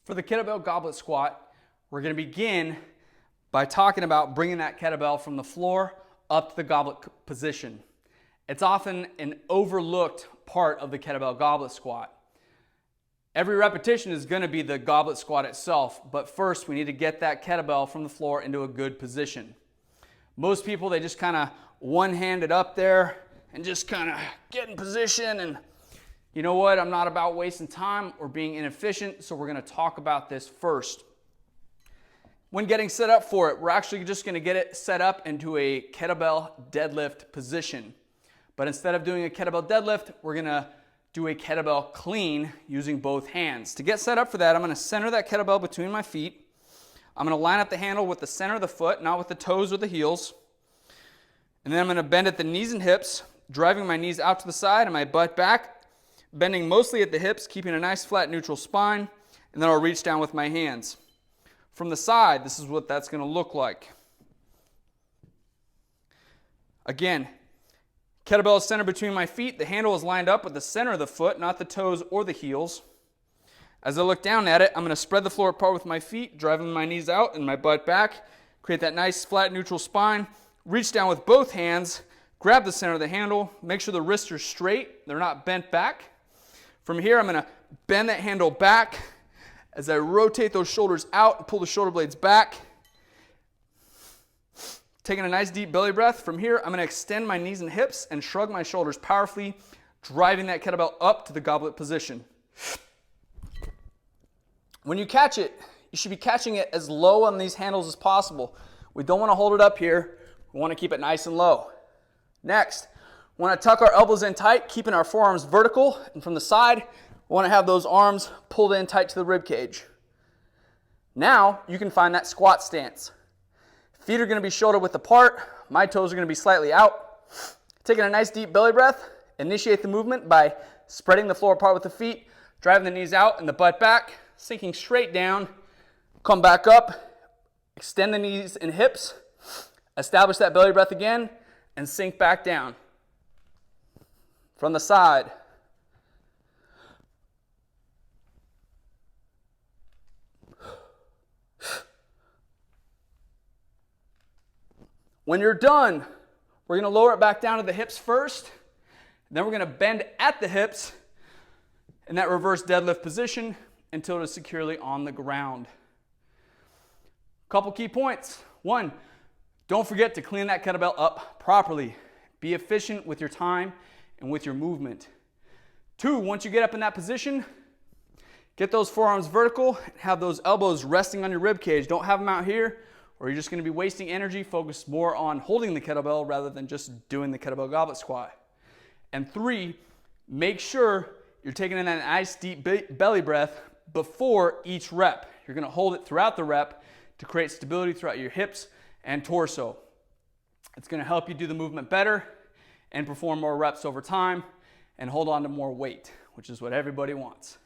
For the kettlebell goblet squat, we're going to begin by talking about bringing that kettlebell from the floor up to the goblet position. It's often an overlooked part of the kettlebell goblet squat. Every repetition is going to be the goblet squat itself, but first we need to get that kettlebell from the floor into a good position. Most people, they just kind of one-hand it up there and just kind of get in position, and you know what? I'm not about wasting time or being inefficient, so we're going to talk about this first. When getting set up for it, we're actually just going to get it set up into a kettlebell deadlift position. But instead of doing a kettlebell deadlift, we're going to do a kettlebell clean using both hands. To get set up for that, I'm going to center that kettlebell between my feet. I'm going to line up the handle with the center of the foot, not with the toes or the heels. And then I'm going to bend at the knees and hips, driving my knees out to the side and my butt back, bending mostly at the hips, keeping a nice flat neutral spine, and then I'll reach down with my hands. From the side, this is what that's going to look like. Again, kettlebell is centered between my feet. The handle is lined up with the center of the foot, not the toes or the heels. As I look down at it, I'm going to spread the floor apart with my feet, driving my knees out and my butt back, create that nice flat neutral spine, reach down with both hands, grab the center of the handle, make sure the wrists are straight, they're not bent back. From here, I'm going to bend that handle back as I rotate those shoulders out and pull the shoulder blades back. Taking a nice deep belly breath. From here, I'm going to extend my knees and hips and shrug my shoulders powerfully, driving that kettlebell up to the goblet position. When you catch it, you should be catching it as low on these handles as possible. We don't want to hold it up here. We want to keep it nice and low. Next, we want to tuck our elbows in tight, keeping our forearms vertical, and from the side, we want to have those arms pulled in tight to the rib cage. Now, you can find that squat stance. Feet are going to be shoulder width apart. My toes are going to be slightly out. Taking a nice deep belly breath, initiate the movement by spreading the floor apart with the feet, driving the knees out and the butt back, sinking straight down, come back up, extend the knees and hips, establish that belly breath again, and sink back down. From the side. When you're done, we're going to lower it back down to the hips first. Then we're going to bend at the hips in that reverse deadlift position until it is securely on the ground. Couple key points. One, don't forget to clean that kettlebell up properly. Be efficient with your time and with your movement. Two, once you get up in that position, get those forearms vertical and have those elbows resting on your rib cage. Don't have them out here, or you're just going to be wasting energy. Focus more on holding the kettlebell rather than just doing the kettlebell goblet squat. And three, make sure you're taking in that nice deep belly breath before each rep. You're going to hold it throughout the rep to create stability throughout your hips and torso. It's going to help you do the movement better and perform more reps over time and hold on to more weight, which is what everybody wants.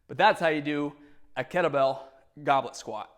But that's how you do a kettlebell goblet squat.